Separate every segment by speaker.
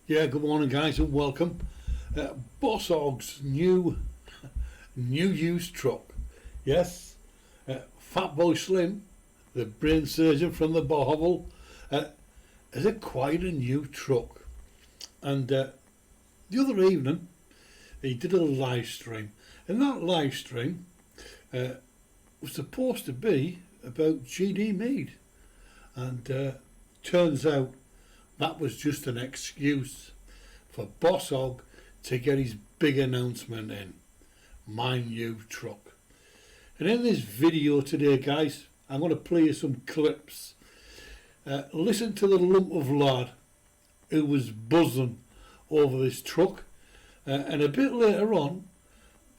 Speaker 1: Yeah, good morning guys and welcome. Bosshogs new used truck. Yes, Fat Boy Slim, the brain surgeon from the Bohol, has acquired a new truck. And the other evening he did a live stream, and that live stream was supposed to be about GD Mead, and turns out that was just an excuse for Bosshog to get his big announcement in. My new truck. And in this video today guys, I'm going to play you some clips. Listen to the lump of lad who was buzzing over this truck, and a bit later on,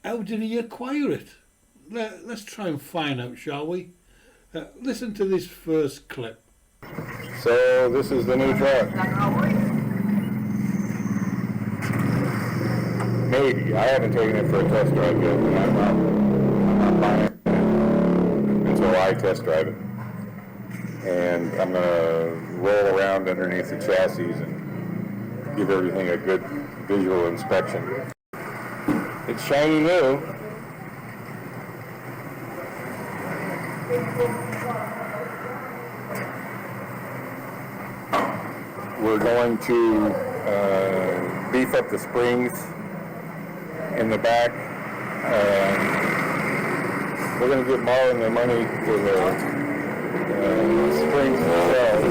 Speaker 1: how did he acquire it? Let's try and find out, shall we? Listen to this first clip.
Speaker 2: So this is the new truck. Maybe. I haven't taken it for a test drive yet, and I'm not buying it until I test drive it. And I'm going to roll around underneath the chassis and give everything a good visual inspection. It's shiny new. We're going to beef up the springs in the back. We're going to give Marlon the money for the springs themselves,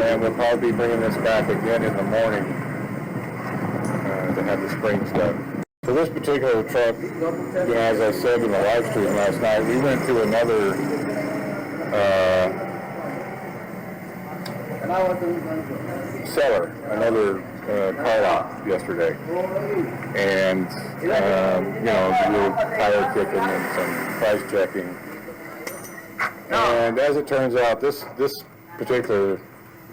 Speaker 2: and we'll probably be bringing this back again in the morning to have the springs done. For this particular truck, as I said in the live stream last night, we went to another seller, another car lot yesterday, and we were tire kicking and some price checking, and as it turns out, this particular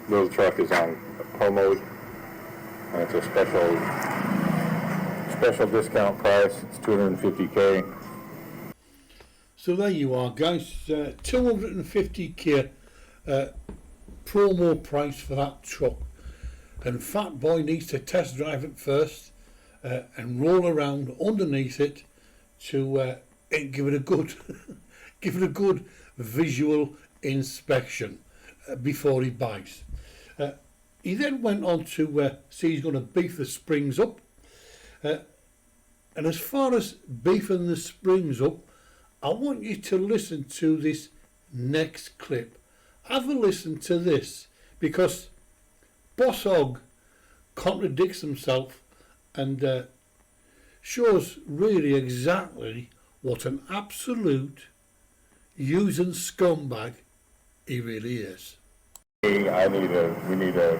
Speaker 2: little truck is on promo, and it's a special discount price. It's $250K.
Speaker 1: So there you are guys, 250k promo price for that truck, and Fat Boy needs to test drive it first and roll around underneath it to give it a good give it a good visual inspection before he buys. He then went on to see he's going to beef the springs up, and as far as beefing the springs up, I want you to listen to this next clip. Have a listen to this, because Bosshog contradicts himself and shows really exactly what an absolute using scumbag he really is.
Speaker 2: We need a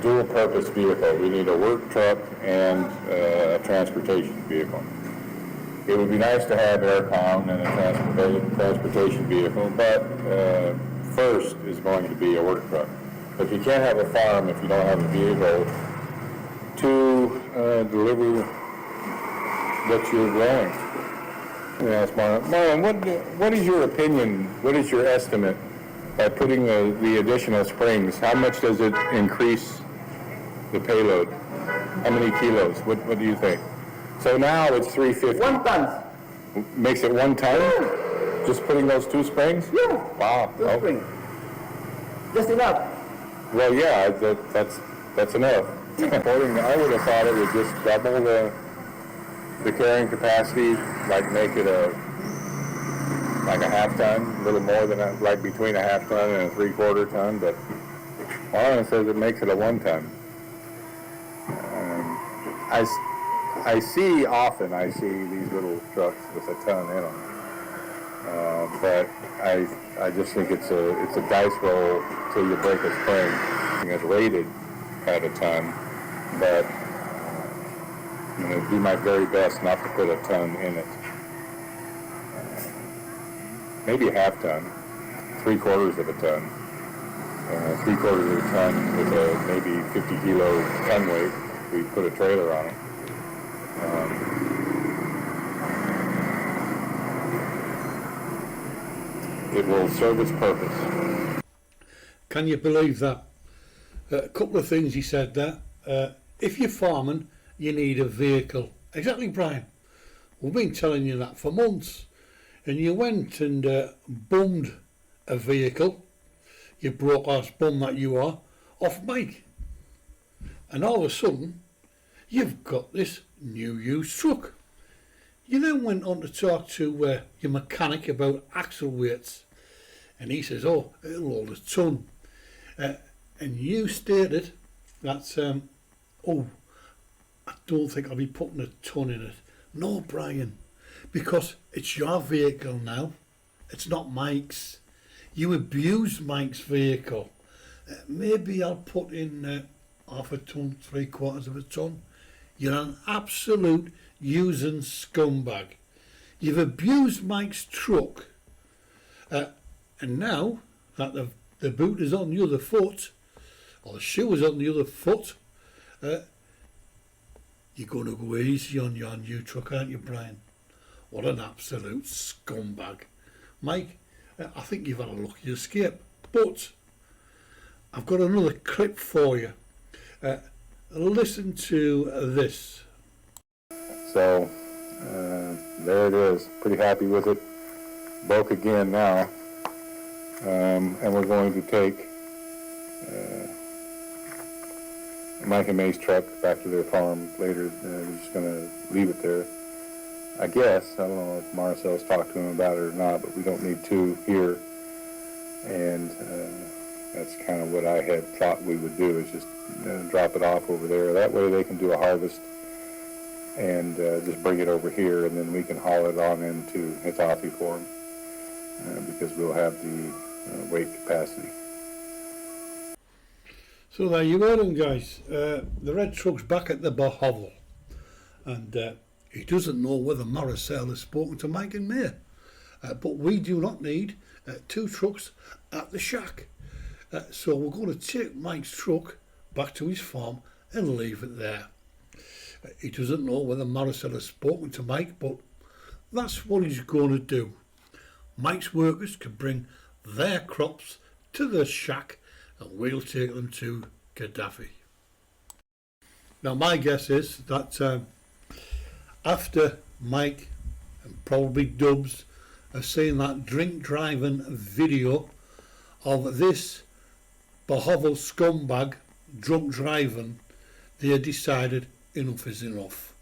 Speaker 2: dual purpose vehicle. We need a work truck and a transportation vehicle. It would be nice to have aircon and a transportation vehicle, but first is going to be a work truck. But you can't have a farm if you don't have a vehicle to deliver what you're growing. Yes, Marlon, what is your opinion? What is your estimate by putting the additional springs? How much does it increase the payload? How many kilos? What do you think? So now it's 350.
Speaker 3: 1 ton.
Speaker 2: Makes it 1 ton?
Speaker 3: Yeah.
Speaker 2: Just putting those 2 springs?
Speaker 3: Yeah.
Speaker 2: Wow.
Speaker 3: 2 springs. Just enough.
Speaker 2: Well, yeah, that's enough. I would have thought it would just double the carrying capacity, like make it like a half ton, a little more than that, like between a half ton and a 3/4 ton. But Marlon says it makes it a 1 ton. I see these little trucks with a ton in them, but I just think it's a dice roll till you break a spring. It's rated at a ton, but I'm going to do my very best not to put a ton in it. Maybe a half ton, 3/4 of a ton, 3/4 of a ton with a maybe 50 kilo ton weight. We put a trailer on it. It will serve its purpose.
Speaker 1: Can you believe that? A couple of things he said there. If you're farming, you need a vehicle. Exactly, Brian. We've been telling you that for months. And you went and bummed a vehicle, you broke-ass bum that you are, off Mike. And all of a sudden, you've got this new used truck. You then went on to talk to your mechanic about axle weights. And he says, oh, it'll hold a ton. And you stated that, oh, I don't think I'll be putting a ton in it. No, Brian, because it's your vehicle now. It's not Mike's. You abused Mike's vehicle. Maybe I'll put in half a ton, 3/4 of a ton. You're an absolute using scumbag. You've abused Mike's truck. And now that the boot is on the other foot, or the shoe is on the other foot, you're going to go easy on your new truck, aren't you, Brian? What an absolute scumbag. Mike, I think you've had a lucky escape. But I've got another clip for you. Listen to this.
Speaker 2: So there it is. Pretty happy with it. Broke again now. And we're going to take Mike and May's truck back to their farm later. We're just going to leave it there. I guess, I don't know if Marcel's talked to him about it or not, but we don't need two here. And that's kind of what I had thought we would do, is just drop it off over there. That way they can do a harvest and just bring it over here, and then we can haul it on into Hitachi for them, because we'll have the weight capacity.
Speaker 1: So there you go then, guys. The red truck's back at the Bosshogs, and he doesn't know whether Marcel has spoken to Mike and May. But we do not need two trucks at the shack. So we're going to take Mike's truck back to his farm and leave it there. He doesn't know whether Marcel has spoken to Mike, but that's what he's going to do. Mike's workers can bring their crops to the shack and we'll take them to Gaddafi. Now my guess is that after Mike and probably Dubs have seen that drink driving video of this Bohovel scumbag drunk driving, they decided enough is enough,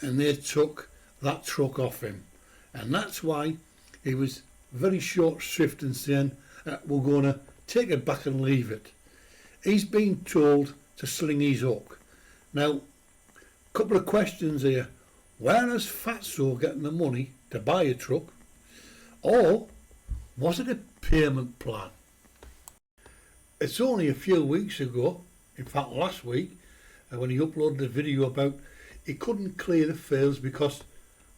Speaker 1: and they took that truck off him. And that's why he was very short shrift in saying we're going to take it back and leave it. He's been told to sling his hook. Now, a couple of questions here. Where is Fatso getting the money to buy a truck? Or was it a payment plan? It's only a few weeks ago, in fact last week, when he uploaded a video about he couldn't clear the fields because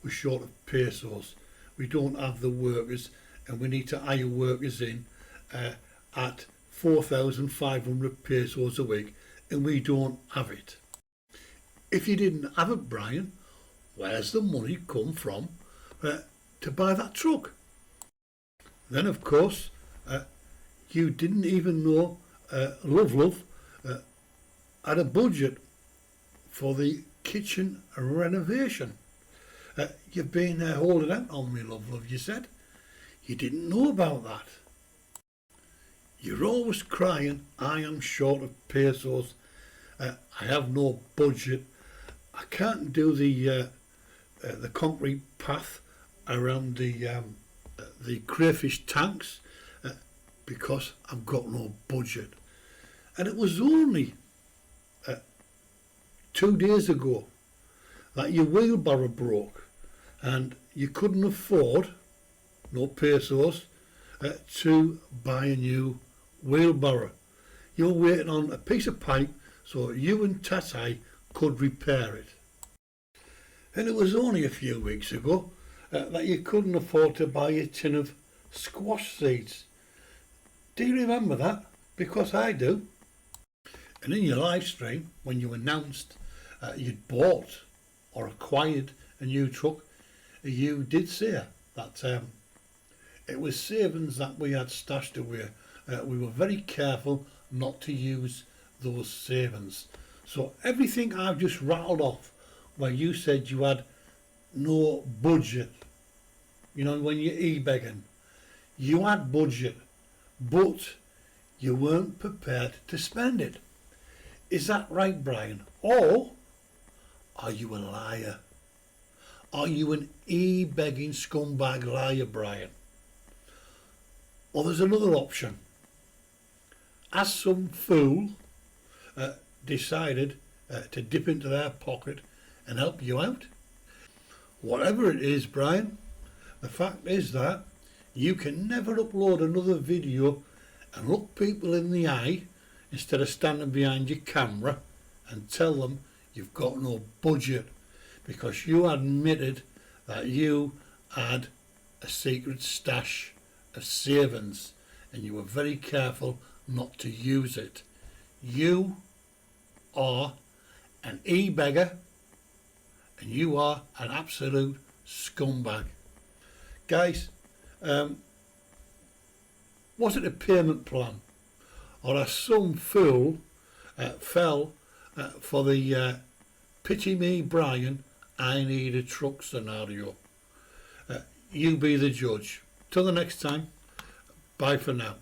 Speaker 1: we're short of pesos. We don't have the workers and we need to hire workers in at 4,500 pesos a week, and we don't have it. If you didn't have it, Brian, where's the money come from to buy that truck? Then of course you didn't even know Love had a budget for the kitchen renovation. You've been holding out on me, Love, you said. You didn't know about that. You're always crying, I am short of pesos, I have no budget, I can't do the concrete path around the crayfish tanks because I've got no budget. And it was only 2 days ago that your wheelbarrow broke and you couldn't afford, no pesos, to buy a new wheelbarrow. You were waiting on a piece of pipe so you and Tatai could repair it. And it was only a few weeks ago that you couldn't afford to buy a tin of squash seeds. Do you remember that? Because I do. And in your live stream, when you announced you'd bought or acquired a new truck, you did say that it was savings that we had stashed away. We were very careful not to use those savings. So everything I've just rattled off, where you said you had no budget, you know, when you're e-begging, you had budget, but you weren't prepared to spend it. Is that right, Brian? Or are you a liar? Are you an e-begging scumbag liar, Brian? Or there's another option. Has some fool decided to dip into their pocket and help you out? Whatever it is, Brian, the fact is that you can never upload another video and look people in the eye instead of standing behind your camera and tell them you've got no budget, because you admitted that you had a secret stash of savings and you were very careful not to use it. You are an e-beggar and you are an absolute scumbag. Guys, was it a payment plan, or has some fool fell for the pity me Brian, I need a truck scenario? You be the judge. Till the next time, bye for now.